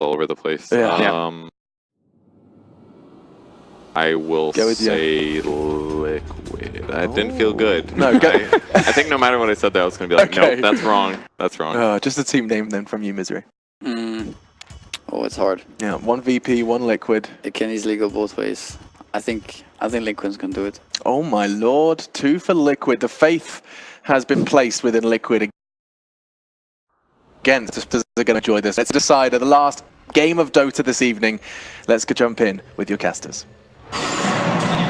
all over the place. Yeah. I will say liquid. That didn't feel good. No, I think no matter what I said there, I was going to be like, Okay. nope, that's wrong. That's wrong. Just a team name then from you, Misery. Oh, it's hard. Yeah, one VP, one liquid. It can easily go both ways. I think Liquid's can do it. Oh my lord, 2 for liquid. The faith has been placed within liquid. Again, they're going to enjoy this. Let's decide at the last game of Dota this evening. Let's go jump in with your casters.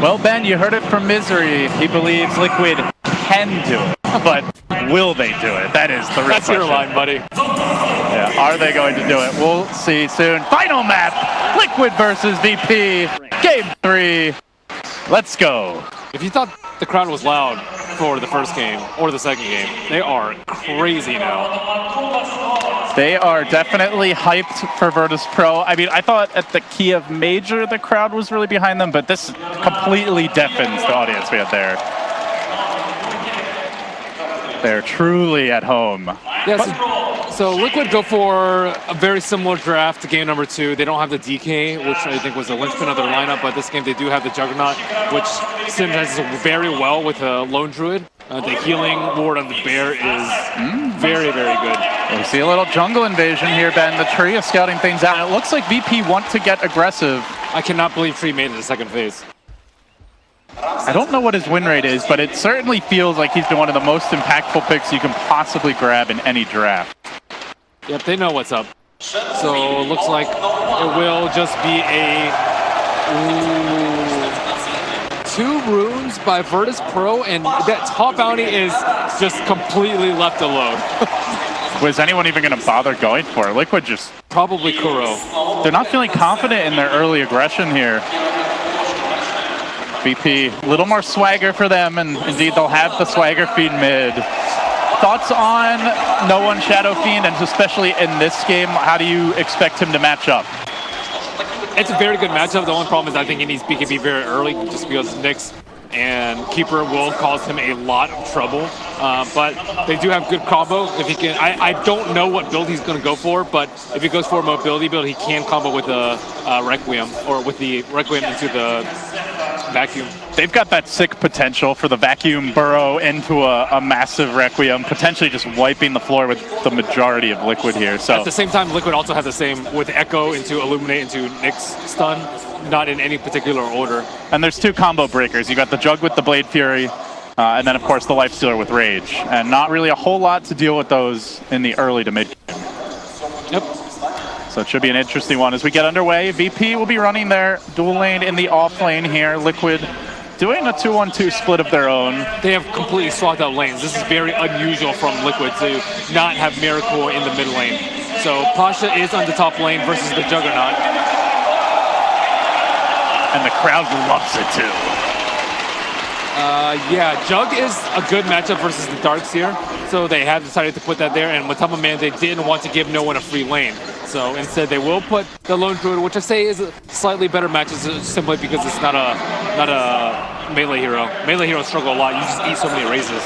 Well, Ben, you heard it from Misery. He believes Liquid can do it, but will they do it? That is the real question. That's your line, buddy. Yeah, are they going to do it? We'll see soon. Final map, Liquid versus VP, Game 3. Let's go. If you thought the crowd was loud for the first game or the second game, they are crazy now. They are definitely hyped for Virtus Pro. I mean, I thought at the Kiev Major the crowd was really behind them, but this completely deafens the audience we have there. They're truly at home. Yes, so Liquid go for a very similar draft to game number 2. They don't have the DK, which I think was the linchpin of their lineup, but this game they do have the Juggernaut, which synergizes very well with a Lone Druid. The healing ward on the bear is very, very good. We see a little jungle invasion here, Ben. The Tree is scouting things out. It looks like VP want to get aggressive. I cannot believe Tree made it to second phase. I don't know what his win rate is, but it certainly feels like he's been one of the most impactful picks you can possibly grab in any draft. Yep, they know what's up. So it looks like it will just be a 2 runes by Virtus Pro, and that top bounty is just completely left alone. Was anyone even going to bother going for it? Liquid just... Probably Kuro. They're not feeling confident in their early aggression here. VP, a little more swagger for them, and indeed they'll have the swagger feed mid. Thoughts on no one Shadow Fiend, and especially in this game, how do you expect him to match up? It's a very good matchup. The only problem is I think he needs BKB very early, just because Nyx and Keeper will cause him a lot of trouble. But they do have good combo. If he can, I don't know what build he's going to go for, but if he goes for a mobility build, he can combo with the Requiem, or with the Requiem into the Vacuum. They've got that sick potential for the Vacuum burrow into a massive Requiem, potentially just wiping the floor with the majority of Liquid here. So at the same time, Liquid also has the same with Echo into Illuminate into Nyx stun, not in any particular order. And there's 2 combo breakers. You got the Jug with the Blade Fury, and then of course the Lifestealer with Rage. And not really a whole lot to deal with those in the early to mid game. Yep. So it should be an interesting one as we get underway. VP will be running their dual lane in the off lane here. Liquid doing a 2-1-2 split of their own. They have completely swapped out lanes. This is very unusual from Liquid to not have Miracle in the mid lane. So Pasha is on the top lane versus the Juggernaut. And the crowd loves it too. Yeah, Jug is a good matchup versus the Darkseer, so they have decided to put that there, and Matama Man, they didn't want to give no one a free lane. So instead they will put the Lone Druid, which I say is a slightly better match simply because it's not a melee hero. Melee heroes struggle a lot, you just eat so many raises.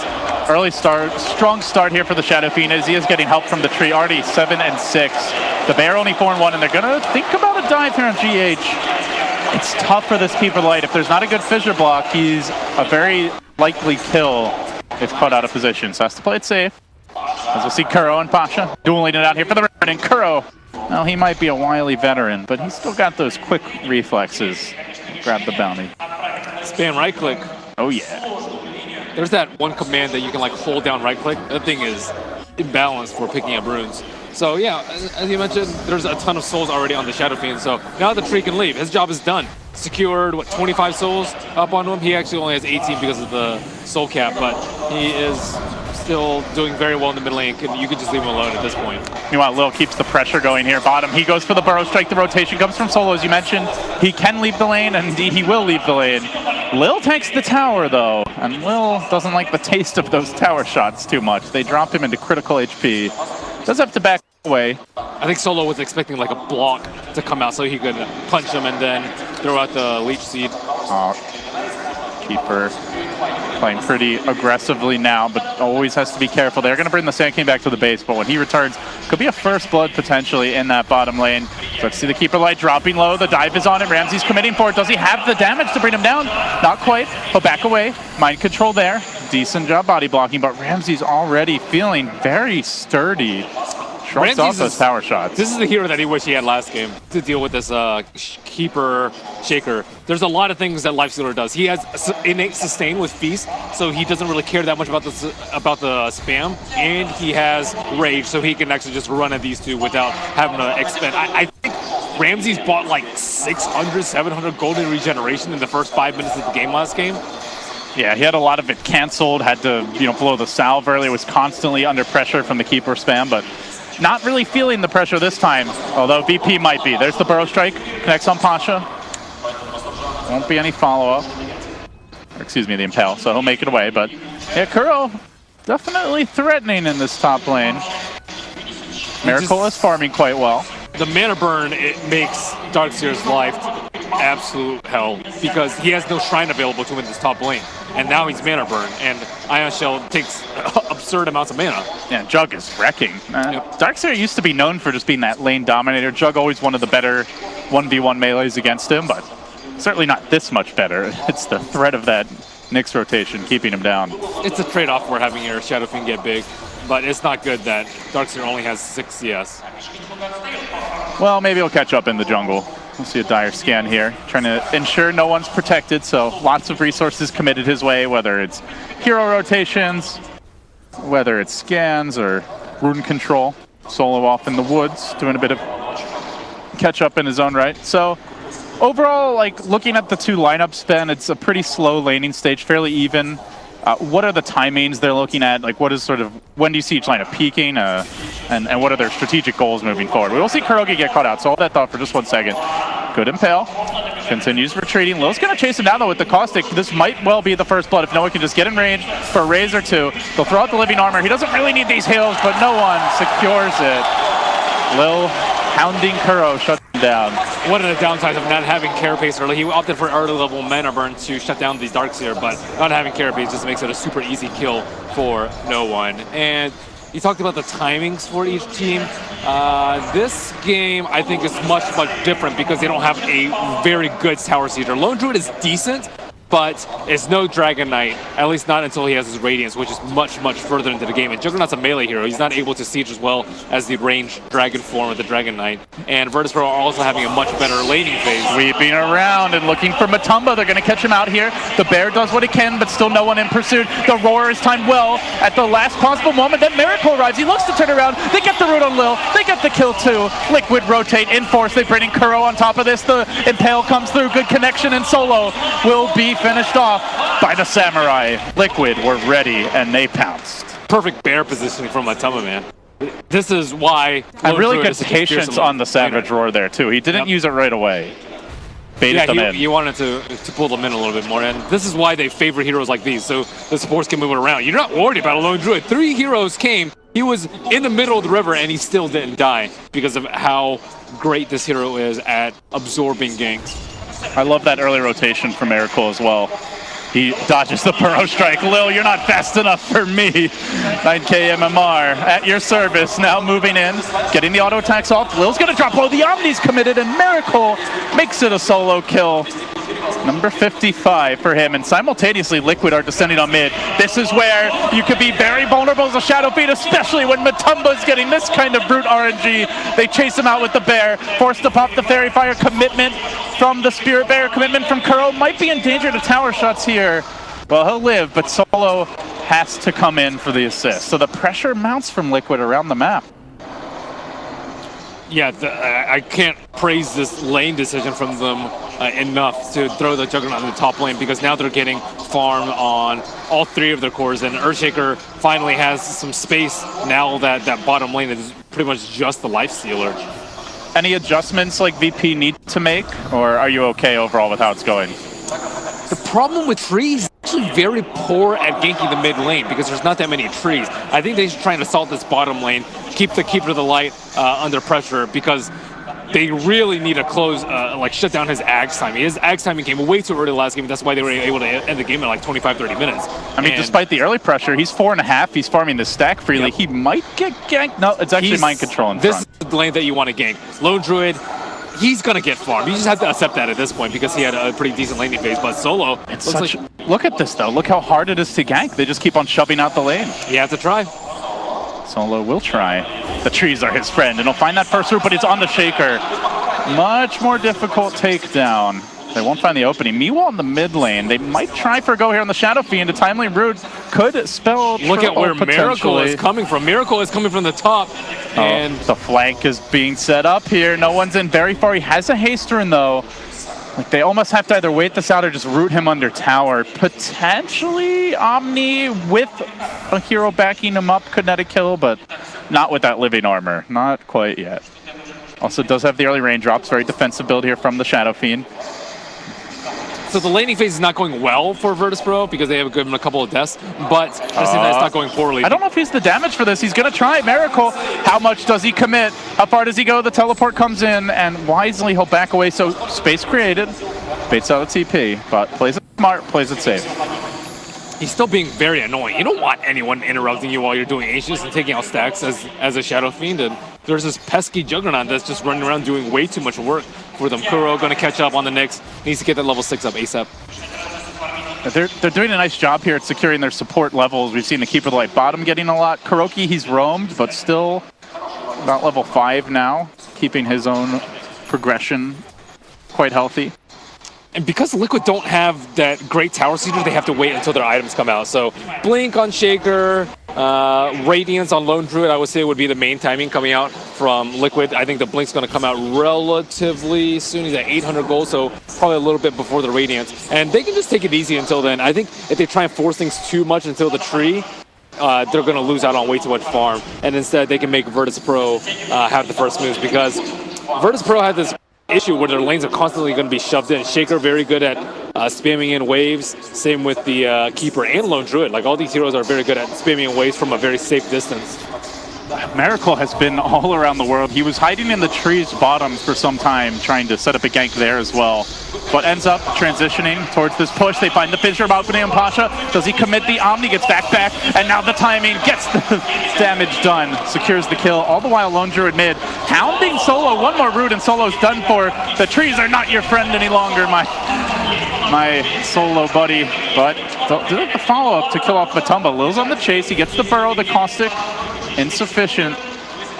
Early start, strong start here for the Shadow Fiend as he is getting help from the Tree, already 7 and 6. The Bear only 4 and 1, and they're gonna think about a dive here on GH. It's tough for this Keeper Light. If there's not a good fissure block, he's a very likely kill if caught out of position. So has to play it safe. As we'll see Kuro and Pasha dueling it out here for the Revenant. And Kuro, well, he might be a wily veteran, but he's still got those quick reflexes. Grab the bounty. Spam right click. Oh yeah. There's that one command that you can like hold down right click. That thing is imbalanced for picking up runes. So yeah, as you mentioned, there's a ton of souls already on the Shadow Fiend, so now the Tree can leave. His job is done. Secured, what, 25 souls up on him? He actually only has 18 because of the soul cap, but he is still doing very well in the mid lane. You could just leave him alone at this point. Meanwhile, Lil keeps the pressure going here. Bottom, he goes for the burrow strike. The rotation comes from Solo, as you mentioned. He can leave the lane, and indeed he will leave the lane. Lil takes the tower, though, and Lil doesn't like the taste of those tower shots too much. They drop him into critical HP. Does have to back away. I think Solo was expecting like a block to come out so he could punch him and then throw out the Leech Seed. Keeper playing pretty aggressively now, but always has to be careful. They're going to bring the Sand King back to the base, but when he returns, could be a first blood potentially in that bottom lane. So let's see the Keeper Light dropping low. The dive is on it. Ramsey's committing for it. Does he have the damage to bring him down? Not quite. He'll back away. Mind control there. Decent job body blocking, but Ramsey's already feeling very sturdy. Shrugs off those power shots. This is the hero that he wished he had last game to deal with this Keeper Shaker. There's a lot of things that Lifestealer does. He has innate sustain with Feast, so he doesn't really care that much about the spam, and he has Rage, so he can actually just run at these two without having to expend. I think Ramsey's bought like 600, 700 golden regeneration in the first 5 minutes of the game last game. Yeah, he had a lot of it canceled, had to blow the salve earlier, was constantly under pressure from the Keeper spam, but not really feeling the pressure this time, although VP might be. There's the Burrow Strike, connects on Pasha. Won't be any follow-up. Excuse me, the Impale, so he'll make it away, but yeah, Kuro definitely threatening in this top lane. Miracle is farming quite well. The mana burn, it makes Darkseer's life absolute hell because he has no shrine available to him in this top lane. And now he's mana burn, and Ion Shell takes absurd amounts of mana. Yeah, Jug is wrecking. Darkseer used to be known for just being that lane dominator. Jug always one of the better 1v1 melees against him, but certainly not this much better. It's the threat of that Nyx rotation keeping him down. It's a trade-off for having your Shadow Fiend get big, but it's not good that Darkseer only has 6 CS. Well, maybe he'll catch up in the jungle. We'll see a dire scan here, trying to ensure no one's protected, so lots of resources committed his way, whether it's hero rotations, whether it's scans or rune control. Solo off in the woods, doing a bit of catch up in his own right. So overall, like looking at the two lineups, Ben, it's a pretty slow laning stage, fairly even. What are the timings they're looking at? Like, what is sort of, when do you see each lineup peaking? And what are their strategic goals moving forward? We will see Kurogi get caught out, so hold that thought for just 1 second. Good Impale. Continues retreating. Lil's going to chase him down, though, with the Caustic. This might well be the first blood if no one can just get in range for a raise or two. They'll throw out the Living Armor. He doesn't really need these heals, but no one secures it. Lil hounding Kuro, shuts him down. One of the downsides of not having Carapace early, he opted for early level mana burn to shut down these Darkseer, but not having Carapace just makes it a super easy kill for no one. And you talked about the timings for each team. This game, I think, is much different because they don't have a very good Tower Sieger. Lone Druid is decent, but it's no Dragon Knight, at least not until he has his Radiance, which is much further into the game. And Juggernaut's a melee hero. He's not able to siege as well as the ranged Dragon form of the Dragon Knight. And Virtus Pro are also having a much better laning phase. Sweeping around and looking for Matumba. They're going to catch him out here. The Bear does what he can, but still no one in pursuit. The Roar is timed well at the last possible moment. Then Miracle arrives. He looks to turn around. They get the root on Lil. They get the kill too. Liquid rotate in force. They bring in Kuro on top of this. The Impale comes through. Good connection, and Solo will be finished off by the Samurai. Liquid were ready, and they pounced. Perfect bear positioning from Matumba, man. This is why... And really good patience on the Savage Roar there, too. He didn't use it right away. Baited them in. He wanted to pull them in a little bit more, and this is why they favor heroes like these, so the supports can move it around. You're not worried about a Lone Druid. 3 heroes came, he was in the middle of the river, and he still didn't die because of how great this hero is at absorbing ganks. I love that early rotation from Miracle as well. He dodges the Burrow Strike. Lil, you're not fast enough for me. 9k MMR at your service. Now moving in, getting the auto attacks off. Lil's going to drop low. The Omni's committed, and Miracle makes it a solo kill. Number 55 for him, and simultaneously Liquid are descending on mid. This is where you could be very vulnerable as a Shadow Fiend, especially when Matumba's getting this kind of brute RNG. They chase him out with the Bear, forced to pop the Fairy Fire. Commitment from the Spirit Bear, commitment from Kuro. Might be in danger to tower shots here. Well, he'll live, but Solo has to come in for the assist. So the pressure mounts from Liquid around the map. Yeah, I can't praise this lane decision from them enough to throw the Juggernaut in the top lane, because now they're getting farm on all 3 of their cores, and Earthshaker finally has some space now that that bottom lane is pretty much just the Lifestealer. Any adjustments like VP need to make, or are you okay overall with how it's going? The problem with trees is actually very poor at ganking the mid lane because there's not that many trees. I think they should try and assault this bottom lane, keep the Keeper of the Light under pressure, because they really need to close, like shut down his Ags timing. His Ags timing came way too early last game. That's why they were able to end the game in like 25-30 minutes. I mean, despite the early pressure, he's 4.5. He's farming the stack freely. Yep. He might get ganked. No, it's actually mind control in front. This is the lane that you want to gank. Lone Druid, he's going to get farmed. You just have to accept that at this point because he had a pretty decent laning phase. But Solo, look at this, though. Look how hard it is to gank. They just keep on shoving out the lane. You have to try. Solo will try. The trees are his friend, and he'll find that first root, but it's on the Shaker. Much more difficult takedown. They won't find the opening. Meanwhile, in the mid lane, they might try for a go here on the Shadow Fiend. A timely root could spell. Look at where Miracle is coming from. Miracle is coming from the top. And the flank is being set up here. No one's in very far. He has a haste rune, though. Like, they almost have to either wait this out or just root him under tower. Potentially Omni with a hero backing him up could net a kill, but not with that living armor. Not quite yet. Also does have the early raindrops. Very defensive build here from the Shadow Fiend. So the laning phase is not going well for Virtus.pro because they have given him a couple of deaths, but at the same time, it's not going poorly. I don't know if he's the damage for this. He's going to try Miracle. How much does he commit? How far does he go? The teleport comes in, and wisely he'll back away. So space created. Baits out a TP, but plays it smart, plays it safe. He's still being very annoying. You don't want anyone interrupting you while you're doing Ancients and taking out stacks as a Shadow Fiend. And there's this pesky Juggernaut that's just running around doing way too much work for them. Kuro going to catch up on the Nyx. Needs to get that level 6 up ASAP. They're doing a nice job here at securing their support levels. We've seen the Keeper of the Light bottom getting a lot. Kuroki, he's roamed, but still about level 5 now, keeping his own progression quite healthy. And because Liquid don't have that great tower seeder, they have to wait until their items come out. So Blink on Shaker, Radiance on Lone Druid, I would say would be the main timing coming out from Liquid. I think the Blink's going to come out relatively soon. He's at 800 gold, so probably a little bit before the Radiance. And they can just take it easy until then. I think if they try and force things too much until the tree, they're going to lose out on way too much farm. And instead, they can make Virtus.pro have the first moves because Virtus.pro had this issue where their lanes are constantly going to be shoved in. Shaker very good at spamming in waves. Same with the Keeper and Lone Druid. Like, all these heroes are very good at spamming in waves from a very safe distance. Miracle has been all around the world. He was hiding in the trees bottoms for some time, trying to set up a gank there as well. But ends up transitioning towards this push. They find the fissure about Benay and Pasha. Does he commit the Omni? Gets back, and now the timing gets the damage done. Secures the kill. All the while, Lone Druid mid. Hounding Solo. One more root, and Solo's done for. The trees are not your friend any longer, my Solo buddy. But do the follow-up to kill off Matumba. Lil's on the chase. He gets the burrow, the caustic. Insufficient.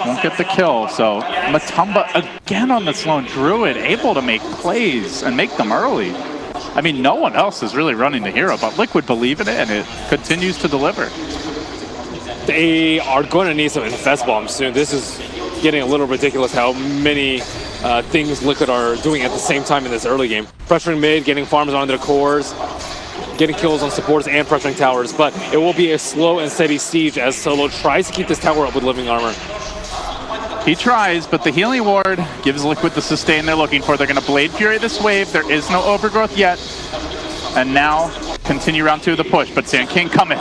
Won't get the kill. So Matumba again on this Lone Druid, able to make plays and make them early. I mean, no one else is really running the hero, but Liquid believe in it, and it continues to deliver. They are going to need some Infest Bombs soon. This is getting a little ridiculous how many things Liquid are doing at the same time in this early game. Pressuring mid, getting farms on their cores, getting kills on supports and pressuring towers, but it will be a slow and steady siege as Solo tries to keep this tower up with living armor. He tries, but the healing ward gives Liquid the sustain they're looking for. They're going to Blade Fury this wave. There is no overgrowth yet. And now continue round 2 of the push, but Sand King coming.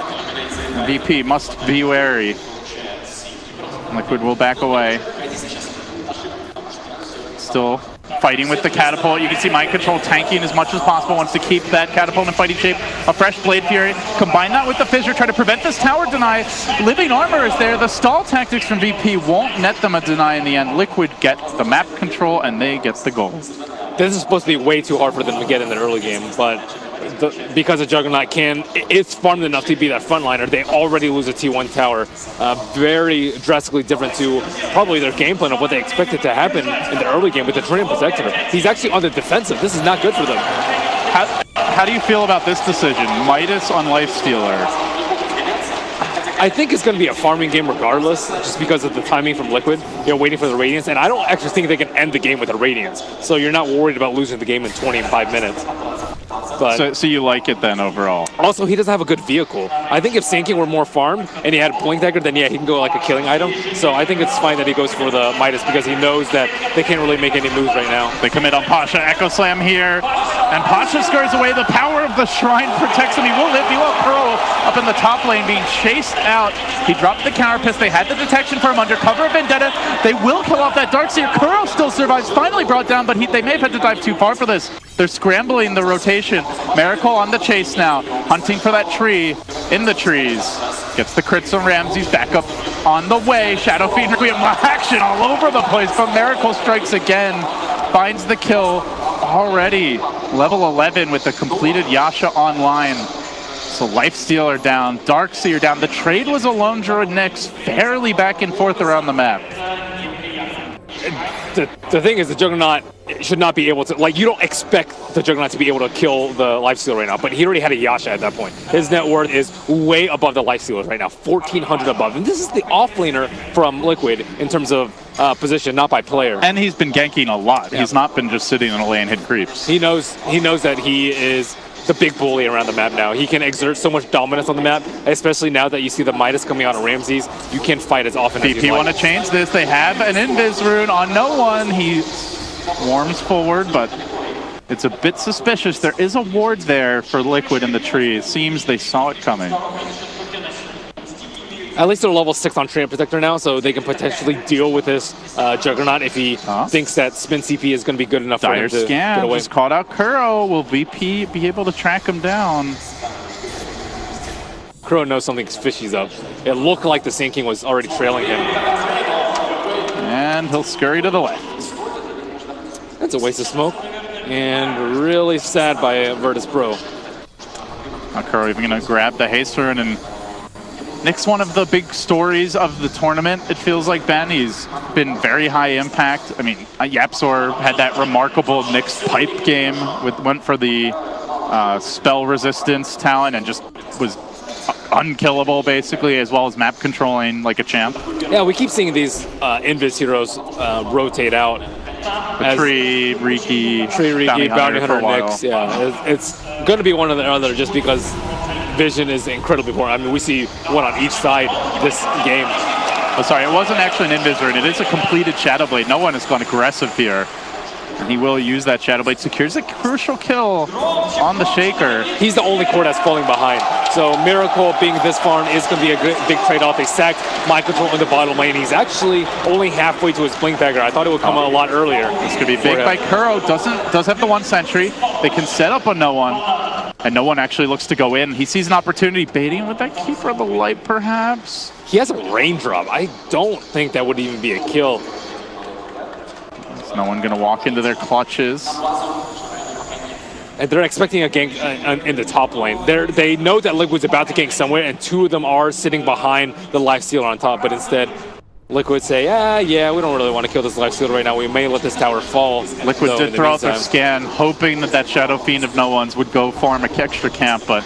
VP must be wary. Liquid will back away. Still fighting with the catapult. You can see mind control tanking as much as possible. Wants to keep that catapult in fighting shape. A fresh Blade Fury. Combine that with the fissure. Try to prevent this tower deny. Living armor is there. The stall tactics from VP won't net them a deny in the end. Liquid get the map control and they get the goal. This is supposed to be way too hard for them to get in the early game, but because the Juggernaut it's farmed enough to be that frontliner, they already lose a T1 tower. Very drastically different to probably their game plan of what they expected to happen in the early game with the Trinium Protector. He's actually on the defensive. This is not good for them. How do you feel about this decision? Midas on Lifestealer. I think it's going to be a farming game regardless, just because of the timing from Liquid. You're waiting for the Radiance, and I don't actually think they can end the game with a Radiance. So you're not worried about losing the game in 25 minutes. But So you like it then overall? also, he doesn't have a good vehicle. I think if Sand King were more farmed and he had Blink Dagger, then yeah, he can go like a killing item. So I think it's fine that he goes for the Midas because he knows that they can't really make any moves right now. They commit on Pasha, Echo Slam here, and Pasha scurries away. The power of the Shrine protects him. He will live. Meanwhile, Curl up in the top lane being chased out. He dropped the counter piss. They had the detection for him under cover of Vendetta. They will kill off that Darkseer. Curl still survives, finally brought down, but they may have had to dive too far for this. They're scrambling the rotation. Miracle on the chase now, hunting for that tree in the trees. Gets the crits on Ramses, back up on the way. Shadow Fiend, we have action all over the place, but Miracle strikes again, finds the kill already. Level 11 with the completed Yasha online. So Lifestealer down, Darkseer down. The trade was a lone Druid Nyx, fairly back and forth around the map. The thing is, the Juggernaut should not be able to, like, you don't expect the Juggernaut to be able to kill the Lifestealer right now, but he already had a Yasha at that point. His net worth is way above the Lifestealers right now, 1,400 above. And this is the offlaner from Liquid in terms of position, not by player. And he's been ganking a lot. Yeah. He's not been just sitting in a lane hit creeps. He knows that he is the big bully around the map now. He can exert so much dominance on the map, especially now that you see the Midas coming out of Ramses. You can't fight as often as you like. VP want to change this. They have an Invis rune on no one. He warms forward, but it's a bit suspicious. There is a ward there for Liquid in the tree. It seems they saw it coming. At least they're level 6 on Treant Protector now, so they can potentially deal with this Juggernaut if he thinks that Spin CP is going to be good enough for him to get away. Just called out Kuro. Will VP be able to track him down? Kuro knows something fishy's up. It looked like the Sand King was already trailing him. And he'll scurry to the left. That's a waste of smoke. And really sad by Virtus Pro. Kuro even going to grab the haste rune, and Nick's one of the big stories of the tournament, it feels like, Ben. He's been very high impact. I mean, Yapzor had that remarkable Nick's pipe game, went for the spell resistance talent and just was unkillable, basically, as well as map controlling like a champ. Yeah, we keep seeing these Invis heroes rotate out. The Tree, Riki, Bounty Hunter, Nyx. Yeah, it's going to be one or the other just because vision is incredibly important. I mean, we see one on each side this game. Oh, sorry, it wasn't actually an Invis rune. It is a completed Shadow Blade. No one has gone aggressive here. And he will use that Shadow Blade. Secures a crucial kill on the Shaker. He's the only core that's falling behind. So Miracle being this farm is going to be a big trade-off. They sacked Mind Control in the bottom lane. He's actually only halfway to his Blink Dagger. I thought it would come a lot earlier. This could be big by Kuro. Does have the 1 sentry. They can set up on no one. And no one actually looks to go in. He sees an opportunity, baiting with that Keeper of the Light, perhaps. He has a raindrop. I don't think that would even be a kill. There's no one going to walk into their clutches. And they're expecting a gank in the top lane. They know that Liquid's about to gank somewhere, and 2 of them are sitting behind the Lifestealer on top. But instead, Liquid say, yeah, we don't really want to kill this Lifestealer right now. We may let this tower fall. Liquid did throw out their scan, hoping that Shadow Fiend of no one's would go farm an extra camp, but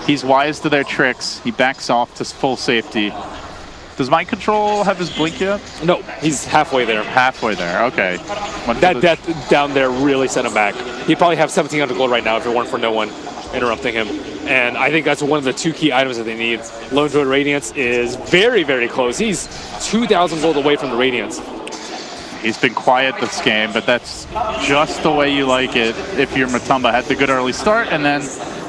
he's wise to their tricks. He backs off to full safety. Does Mind Control have his blink yet? No, he's halfway there. Halfway there, okay. That death down there really sent him back. He'd probably have 1,700 gold right now if it weren't for no one interrupting him. And I think that's one of the 2 key items that they need. Lone Druid Radiance is very, very close. He's 2,000 gold away from the Radiance. He's been quiet this game, but that's just the way you like it if you're Matumba. Had the good early start, and then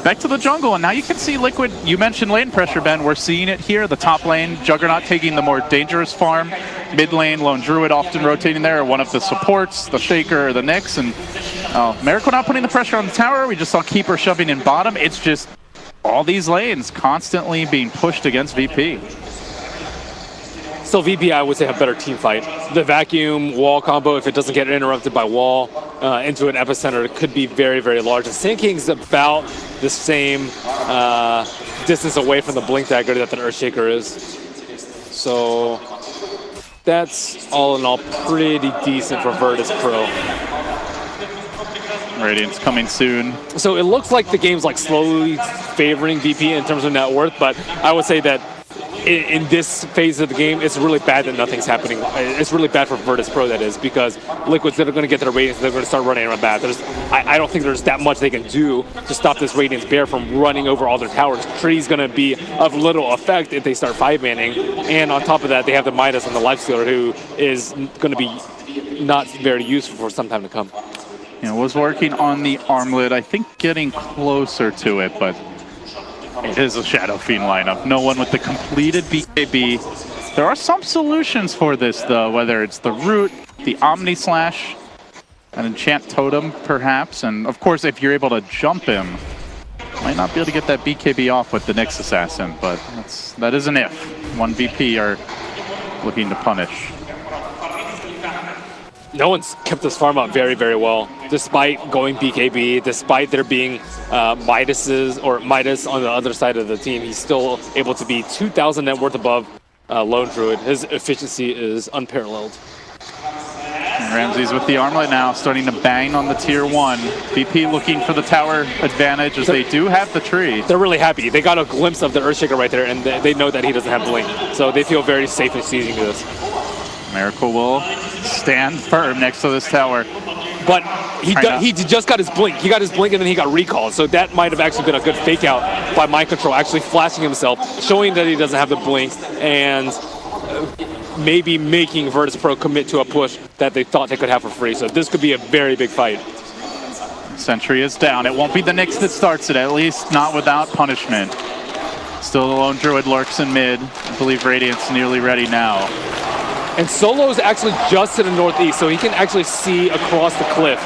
back to the jungle. And now you can see Liquid, you mentioned lane pressure, Ben. We're seeing it here. The top lane, Juggernaut taking the more dangerous farm. Mid lane, Lone Druid often rotating there. One of the supports, the Shaker, the Nyx. And Miracle not putting the pressure on the tower. We just saw Keeper shoving in bottom. It's just all these lanes constantly being pushed against VP. Still, VP, I would say, have better team fight. The vacuum wall combo, if it doesn't get interrupted by wall into an epicenter, it could be very, very large. And Sand King's about the same distance away from the Blink Dagger that the Earthshaker is. So that's all in all pretty decent for Virtus Pro. Radiance coming soon. So it looks like the game's like slowly favoring VP in terms of net worth, but I would say that in this phase of the game, it's really bad that nothing's happening. It's really bad for Virtus Pro, that is, because Liquid's they're going to get their Radiance, they're going to start running around bad. I don't think there's that much they can do to stop this Radiance Bear from running over all their towers. Tree's going to be of little effect if they start 5-manning, and on top of that, they have the Midas and the Lifestealer, who is going to be not very useful for some time to come. You know, was working on the armlet, I think getting closer to it, but it is a Shadow Fiend lineup. No one with the completed BKB. There are some solutions for this, though, whether it's the Root, the Omni Slash, an Enchant Totem, perhaps. And, of course, if you're able to jump him, might not be able to get that BKB off with the Nyx Assassin, but that is an if. 1VP are looking to punish. No one's kept this farm up very, very well, despite going BKB, despite there being Midas on the other side of the team. He's still able to be 2,000 net worth above Lone Druid. His efficiency is unparalleled. And Ramses with the armlet now, starting to bang on the tier 1. VP looking for the tower advantage, as they do have the tree. They're really happy. They got a glimpse of the Earthshaker right there, and they know that he doesn't have Blink. So they feel very safe in seizing this. Miracle will stand firm next to this tower. But he just got his Blink. He got his Blink and then he got recalled. So that might have actually been a good fake out by Mind Control, actually flashing himself, showing that he doesn't have the Blink, and maybe making Virtus Pro commit to a push that they thought they could have for free. So this could be a very big fight. Sentry is down. It won't be the Nyx that starts it, at least not without punishment. Still the Lone Druid lurks in mid. I believe Radiant's nearly ready now. And Solo's actually just to the northeast, so he can actually see across the cliff.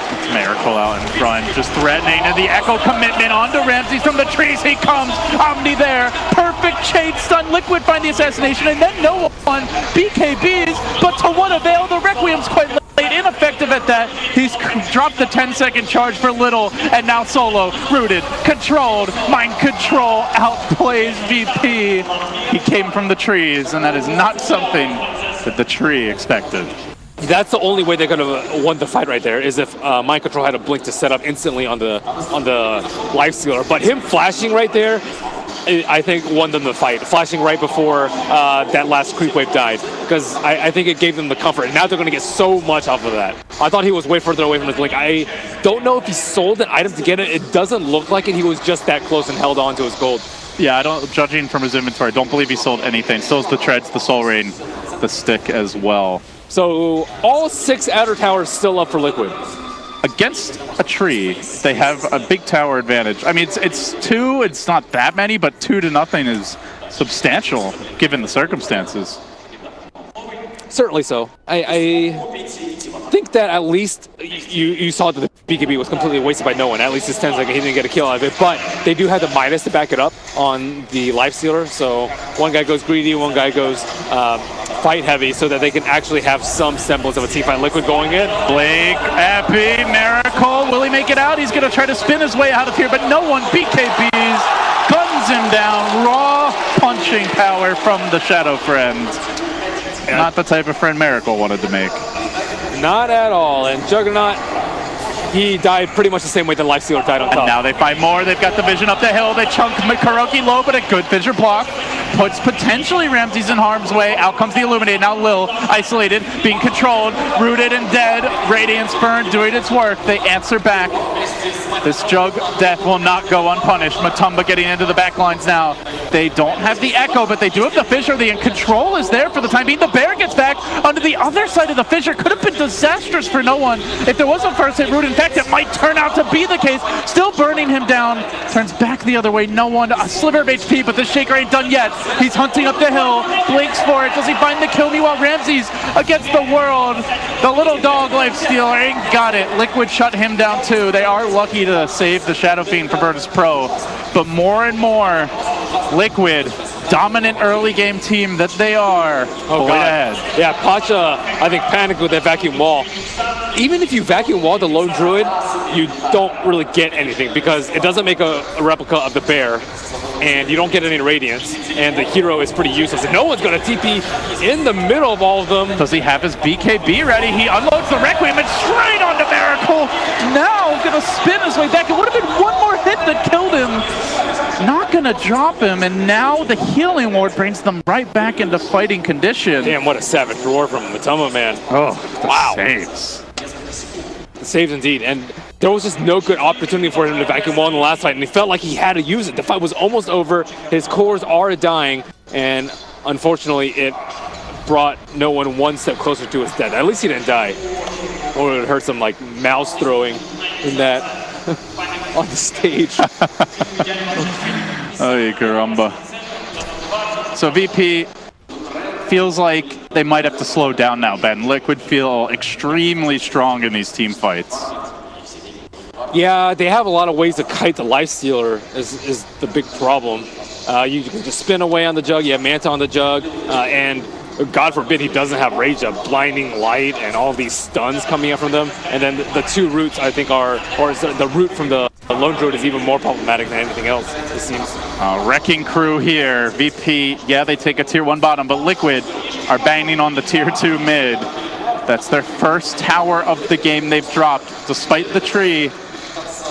It's Miracle out in front, just threatening, and the Echo commitment onto Ramses from the trees. He comes, Omni there, perfect chain stun. Liquid find the assassination, and then no one BKBs, but to what avail? The Requiem's quite late, ineffective at that. He's dropped the 10-second charge for little, and now Solo, rooted, controlled, Mind Control outplays VP. He came from the trees, and that is not something that the tree expected. That's the only way they're gonna won the fight right there, is if Mind Control had a Blink to set up instantly on the Lifestealer. But him flashing right there, I think won them the fight. Flashing right before that last creep wave died, because I think it gave them the comfort. And now they're gonna get so much off of that. I thought he was way further away from his Blink. I don't know if he sold an item to get it. It doesn't look like it. He was just that close and held on to his gold. Yeah, judging from his inventory, I don't believe he sold anything. Still has the treads, the Soul Rain, the stick as well. So all 6 outer towers still up for Liquid. Against a tree, they have a big tower advantage. I mean, it's 2, it's not that many, but 2-0 is substantial given the circumstances. Certainly so. I think that at least you saw that the BKB was completely wasted by no one. At least it's 10 seconds, he didn't get a kill out of it. But they do have the Midas to back it up on the Lifestealer. So one guy goes greedy, one guy goes fight heavy, so that they can actually have some semblance of a teamfight. Liquid going in. Blake, Epi, Miracle. Will he make it out? He's going to try to spin his way out of here, but no one. BKBs guns him down. Raw punching power from the Shadow Friend. Not the type of friend Miracle wanted to make. Not at all. And Juggernaut, he died pretty much the same way that Lifestealer died on top. And now they find more. They've got the vision up the hill. They chunk Kuroki low, but a good fissure block. Puts potentially Ramses in harm's way. Out comes the Illuminate. Now Lil, isolated, being controlled, rooted and dead. Radiance Burn doing its work. They answer back. This Jug death will not go unpunished. Matumba getting into the back lines now. They don't have the Echo, but they do have the Fissure. The control is there for the time being. The Bear gets back onto the other side of the Fissure. Could have been disastrous for no one if there was a first hit root. In fact, it might turn out to be the case. Still burning him down. Turns back the other way. No one. A sliver of HP, but the Shaker ain't done yet. He's hunting up the hill. Blinks for it. Does he find the kill? Meanwhile, Ramses against the world. The little dog Lifestealer ain't got it. Liquid shut him down too. They are lucky to save the Shadow Fiend for Virtus Pro. But more and more, Liquid, dominant early game team that they are. Oh, God. Ahead. Yeah, Pacha, I think, panicked with that vacuum wall. Even if you vacuum wall the Lone Druid, you don't really get anything because it doesn't make a replica of the Bear, and you don't get any Radiance, and the hero is pretty useless. And no one's going to TP in the middle of all of them. Does he have his BKB ready? He unloads the Requiem and straight onto Miracle. Now going to spin his way back. It would have been one more hit that killed him. Not going gonna drop him, and now the healing ward brings them right back into fighting condition. Damn, what a savage roar from Matoma, man. Oh, wow. Saves. Saves indeed, and there was just no good opportunity for him to vacuum wall in the last fight, and he felt like he had to use it. The fight was almost over, his cores are dying, and unfortunately it brought no one step closer to his death. At least he didn't die. Or it would hurt some like mouse throwing in that on the stage. Ay, caramba. So VP feels like they might have to slow down now, Ben. Liquid feel extremely strong in these team fights. Yeah, they have a lot of ways to kite the lifestealer is the big problem. You can just spin away on the jug, you have Manta on the jug, and God forbid he doesn't have Rage Up, Blinding Light, and all these stuns coming up from them. And then the two roots, I think, the root from the Lone Druid is even more problematic than anything else, it seems. Wrecking Crew here. VP, yeah, they take a tier 1 bottom, but Liquid are banging on the tier 2 mid. That's their first tower of the game they've dropped. Despite the tree,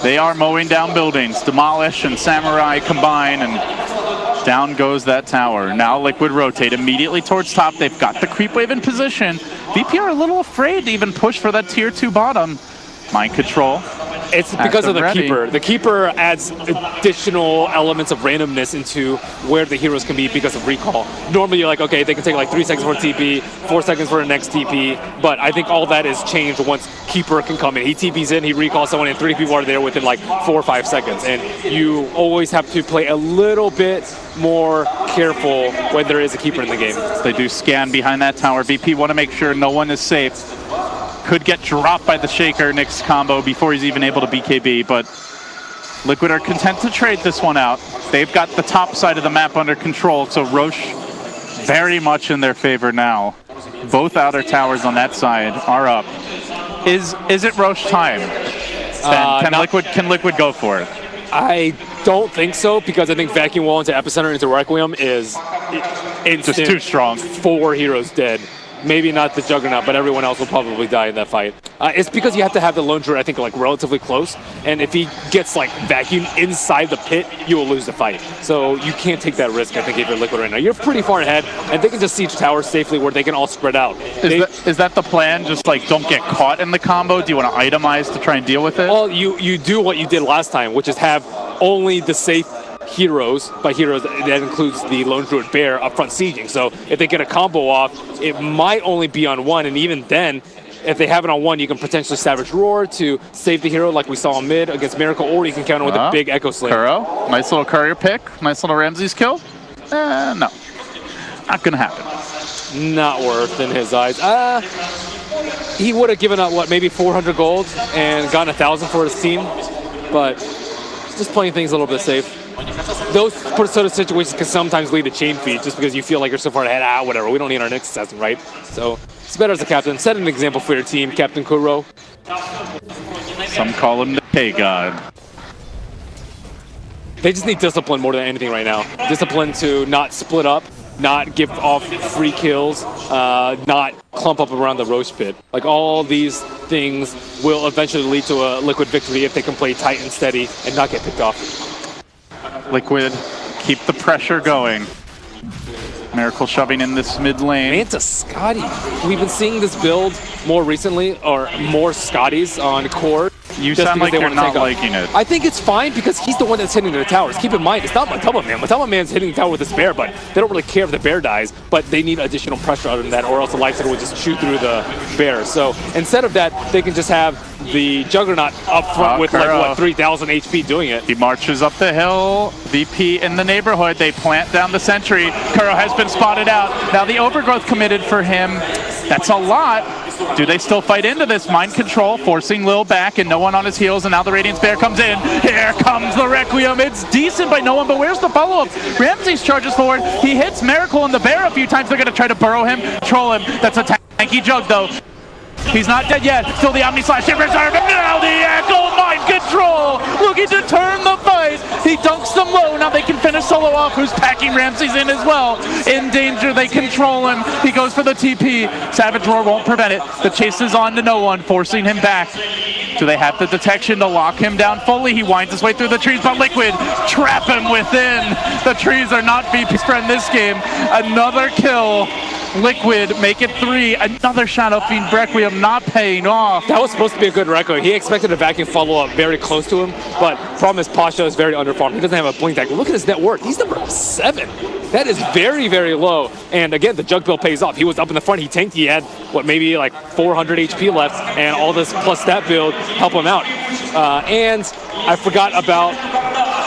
they are mowing down buildings. Demolish and Samurai combine, and down goes that tower. Now Liquid rotate immediately towards top. They've got the creep wave in position. VP are a little afraid to even push for that tier 2 bottom. Mind control. It's because of the Keeper. The Keeper adds additional elements of randomness into where the heroes can be because of recall. Normally you're like, okay, they can take like 3 seconds for a TP, 4 seconds for the next TP, but I think all that is changed once Keeper can come in. He TPs in, he recalls someone, and 3 people are there within like 4 or 5 seconds. And you always have to play a little bit more careful when there is a Keeper in the game. They do scan behind that tower. VP want to make sure no one is safe. Could get dropped by the Shaker next combo before he's even able to BKB, but Liquid are content to trade this one out. They've got the top side of the map under control, so Roche very much in their favor now. Both outer towers on that side are up. Is it Roche time? Can Liquid go for it? I don't think so, because I think Vacuum Wall into Epicenter into Requiem is instant. Just too strong. 4 heroes dead. Maybe not the Juggernaut, but everyone else will probably die in that fight. It's because you have to have the Lone Druid, I think, like relatively close, and if he gets like vacuumed inside the pit, you will lose the fight. So you can't take that risk, I think, if you're Liquid right now. You're pretty far ahead, and they can just siege towers safely where they can all spread out. Is that the plan? Just like don't get caught in the combo? Do you want to itemize to try and deal with it? Well, you do what you did last time, which is have only the safe heroes. By heroes, that includes the Lone Druid Bear up front sieging. So if they get a combo off, it might only be on one, and even then, if they have it on one, you can potentially Savage Roar to save the hero like we saw on mid against Miracle, or you can counter with a big Echo Slam. Kuro, nice little courier pick, nice little Ramses kill. No, not gonna happen. Not worth in his eyes. He would have given up, what, maybe 400 gold and gotten 1,000 for his team, but just playing things a little bit safe. Those sort of situations can sometimes lead to chain feed just because you feel like you're so far ahead. Whatever, we don't need our next assassin, right? So it's better as a captain. Set an example for your team, Captain Kuro. Some call him the K-God. They just need discipline more than anything right now. Discipline to not split up, not give off free kills, not clump up around the Roche pit. Like, all these things will eventually lead to a Liquid victory if they can play tight and steady and not get picked off. Liquid, keep the pressure going. Miracle shoving in this mid lane. Manta Scotty. We've been seeing this build more recently, or more Scotties on core. You sound like you're not liking it. I think it's fine because he's the one that's hitting the towers. Keep in mind, it's not Matoma Man. Matoma Man's hitting the tower with his bear, but they don't really care if the bear dies, but they need additional pressure out of that, or else the Lifestealer would just shoot through the bear. So instead of that, they can just have the Juggernaut up front with like, what, 3,000 HP doing it. He marches up the hill. VP in the neighborhood. They plant down the sentry. Kuro has been spotted out. Now the overgrowth committed for him. That's a lot. Do they still fight into this? Mind control, forcing Lil back and no one on his heels, and now the Radiance Bear comes in. Here comes the Requiem. It's decent by no one, but where's the follow-up? Ramses charges forward. He hits Miracle and the Bear a few times. They're going to try to burrow him, troll him. That's a tanky jug, though. He's not dead yet. Still the Omni Slash in reserve, and now the Echo Mind Control looking to turn the fight. He dunks them low. Now they can finish solo off. Who's packing Ramses in as well? In danger. They control him. He goes for the TP. Savage Roar won't prevent it. The chase is on to no one, forcing him back. Do they have the detection to lock him down fully? He winds his way through the trees, but Liquid trap him within. The trees are not VP's friend this game. Another kill. Liquid make it 3. Another Shadow Fiend Requiem not paying off. That was supposed to be a good record. He expected a vacuum follow-up very close to him, but problem is Pasha is very underfarmed. He doesn't have a blink dagger. Look at his net worth. He's number 7. That is very, very low. And again, the jug build pays off. He was up in the front. He tanked. He had, what, maybe like 400 HP left, and all this plus stat build help him out. And I forgot about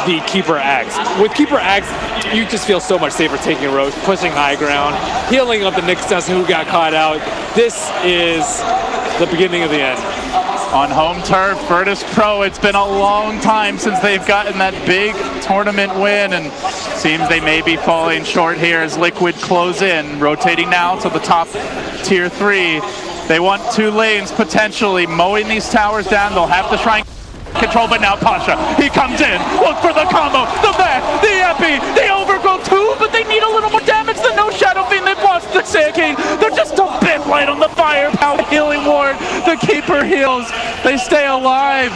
the Keeper Axe. With Keeper Axe, you just feel so much safer taking Roche, pushing high ground, healing up the Nick Stetson who got caught out. This is the beginning of the end. On home turf, Virtus Pro, it's been a long time since they've gotten that big tournament win, and seems they may be falling short here as Liquid close in. Rotating now to the top tier 3. They want 2 lanes potentially, mowing these towers down. They'll have to try and control, but now Pasha, he comes in, look for the combo, the back, the epi, they overgrow 2, but they need a little more damage than no Shadow Fiend. They've lost the Sand King. They're just a bit light on the firepower. Healing ward, the Keeper heals, they stay alive.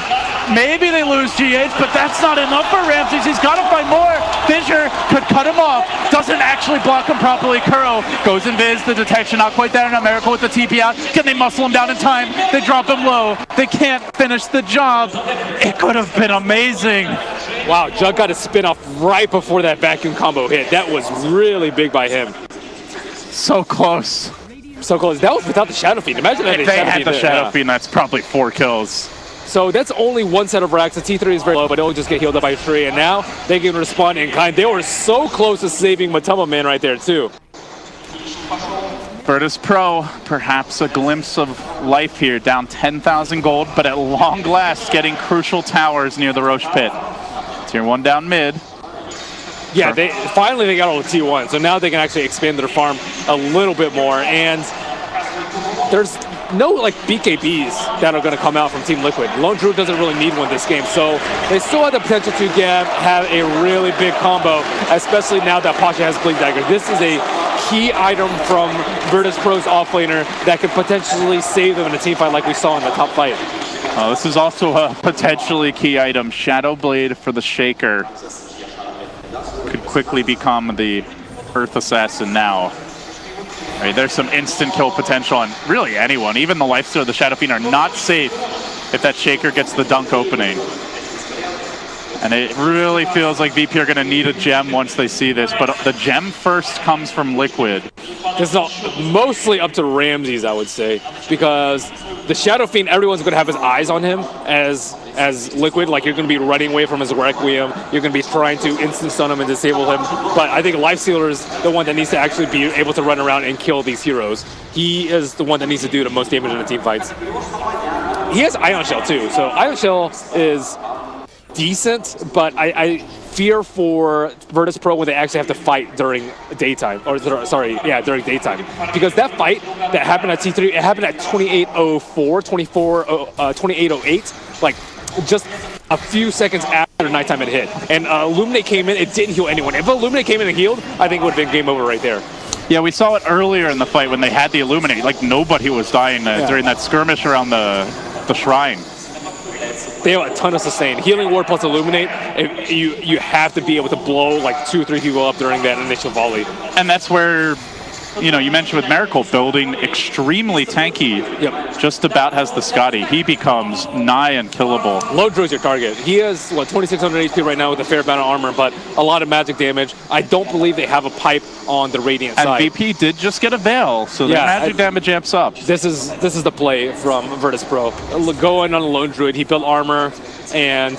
Maybe they lose GH, but that's not enough for Ramses. He's got to find more. Fissure could cut him off, doesn't actually block him properly. Kuro goes invis, the detection not quite there. Now Miracle with the TP out. Can they muscle him down in time? They drop him low. They can't finish the job. It could have been amazing. Wow, Jug got a spin off right before that vacuum combo hit. That was really big by him. So close. So close. That was without the Shadow Fiend. Imagine that If they had the Shadow Fiend, that's probably 4 kills. So that's only one set of racks. The T3 is very low, but it'll just get healed up by 3. And now they can respond in kind. They were so close to saving Matama Man right there, too. Virtus Pro, perhaps a glimpse of life here, down 10,000 gold, but at long last getting crucial towers near the Roche pit. Tier 1 down mid. Yeah, finally they got all the T1, so now they can actually expand their farm a little bit more. And there's no like BKBs that are going to come out from Team Liquid. Lone Druid doesn't really need one this game, so they still have the potential to have a really big combo, especially now that Pasha has Blink Dagger. This is a key item from Virtus Pro's offlaner that could potentially save them in a team fight like we saw in the top fight. This is also a potentially key item. Shadow Blade for the Shaker could quickly become the Earth Assassin now. Right, there's some instant kill potential on really anyone. Even the Lifesteal or the Shadow Fiend are not safe if that Shaker gets the dunk opening. And it really feels like VP are going to need a gem once they see this, but the gem first comes from Liquid. It's mostly up to Ramses, I would say, because the Shadow Fiend, everyone's going to have his eyes on him as Liquid. Like, you're going to be running away from his Requiem. You're going to be trying to instant stun him and disable him. But I think Lifestealer is the one that needs to actually be able to run around and kill these heroes. He is the one that needs to do the most damage in the team fights. He has Ion Shell too, so Ion Shell is decent, but I fear for Virtus Pro when they actually have to fight during daytime, or sorry, yeah, during daytime. Because that fight that happened at T3, it happened at 28:04, 28:08, like just a few seconds after nighttime had hit. And Illuminate came in, it didn't heal anyone. If Illuminate came in and healed, I think it would have been game over right there. Yeah, we saw it earlier in the fight when they had the Illuminate. Like, nobody was dying during that skirmish around the shrine. They have a ton of sustain. Healing Ward plus Illuminate, you have to be able to blow like 2 or 3 people up during that initial volley. And that's where, you know, you mentioned with Miracle building extremely tanky. Yep. Just about has the Scotty. He becomes nigh unkillable. Low Drew's your target. He has, what, 2,600 HP right now with a fair amount of armor, but a lot of magic damage. I don't believe they have a pipe on the Radiant side. And VP did just get a Veil, so the magic damage amps up. This is the play from Virtus Pro. Going on a Lone Druid, he built armor, and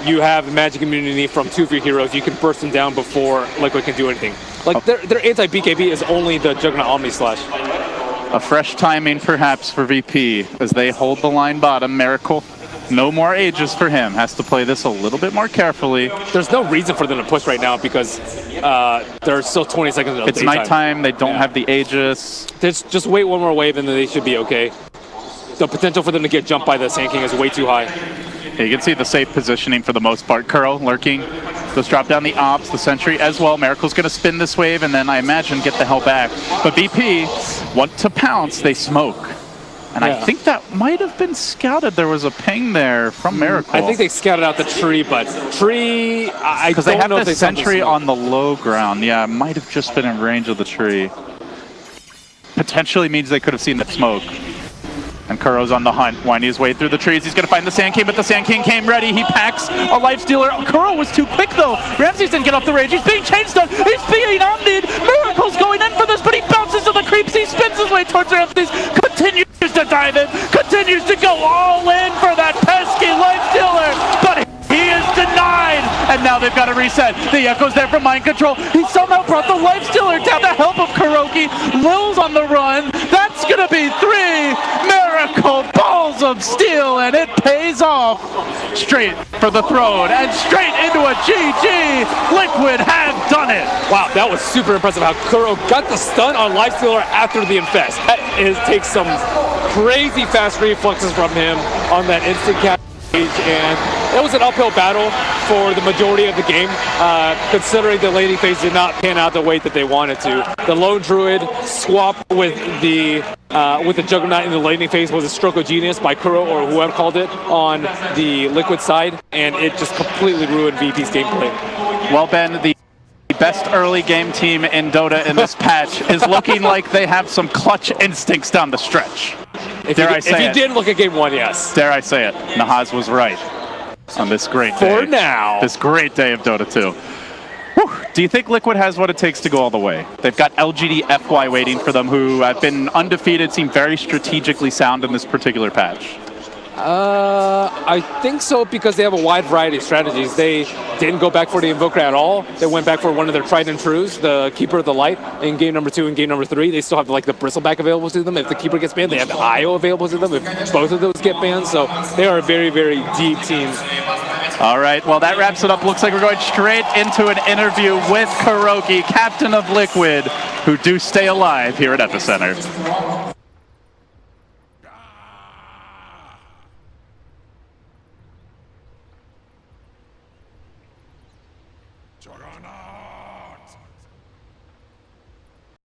you have magic immunity from 2 of your heroes. You can burst them down before Liquid can do anything. Like, their anti-BKB is only the Juggernaut Omni Slash. A fresh timing, perhaps, for VP as they hold the line bottom. Miracle, no more Aegis for him. Has to play this a little bit more carefully. There's no reason for them to push right now because there's still 20 seconds until it's nighttime. They don't have the Aegis. Just wait one more wave and then they should be okay. The potential for them to get jumped by the Sand King is way too high. Yeah, you can see the safe positioning for the most part. Kuro lurking. Let's drop down the Ops, the Sentry as well. Miracle's going to spin this wave and then I imagine get the hell back. But VP want to pounce. They smoke. And I think that might have been scouted. There was a ping there from Miracle. I think they scouted out the tree, but tree, I because don't they have know if the they saw the sentry smoke. on the low ground. Yeah, it might have just been in range of the tree. Potentially means they could have seen the smoke. And Kuro's on the hunt, winding his way through the trees. He's going to find the Sand King, but the Sand King came ready. He packs a Life Stealer. Kuro was too quick, though. Ramses didn't get off the rage. He's being chain stunned. He's being omnied. Miracle's going in for this, but he bounces to the creeps. He spins his way towards Ramses. Continues to dive in. Continues to go all in for that pesky Life Stealer. But he is denied. And now they've got to reset. The Echo's there for mind control. He somehow brought the Life Stealer down to help of Kuroki. Lil's on the run. That's going to be 3. Miracle balls of steel, and it pays off. Straight for the throne, and straight into a GG. Liquid have done it. Wow, that was super impressive how Kuro got the stun on Lifestealer after the infest. That takes some crazy fast reflexes from him on that instant catch. And it was an uphill battle for the majority of the game, considering the laning phase did not pan out the way that they wanted to. The lone druid swap with the Juggernaut in the laning phase was a stroke of genius by Kuro, or whoever called it, on the Liquid side, and it just completely ruined VP's gameplay. Well, Ben, the best early game team in Dota in this patch is looking like they have some clutch instincts down the stretch. If you did look at game 1, yes. Dare I say it, Nahaz was right on this great day. For now. This great day of Dota 2. Whew. Do you think Liquid has what it takes to go all the way? They've got LGD FY waiting for them, who have been undefeated, seem very strategically sound in this particular patch. I think so, because they have a wide variety of strategies. They didn't go back for the Invoker at all. They went back for one of their tried and trues, the Keeper of the Light, in game number 2 and game number 3. They still have like the Bristleback available to them. If the Keeper gets banned, they have the IO available to them if both of those get banned. So they are a very, very deep team. All right, well, that wraps it up. Looks like we're going straight into an interview with Kuroki, captain of Liquid, who do stay alive here at EPICENTER. Juggernaut!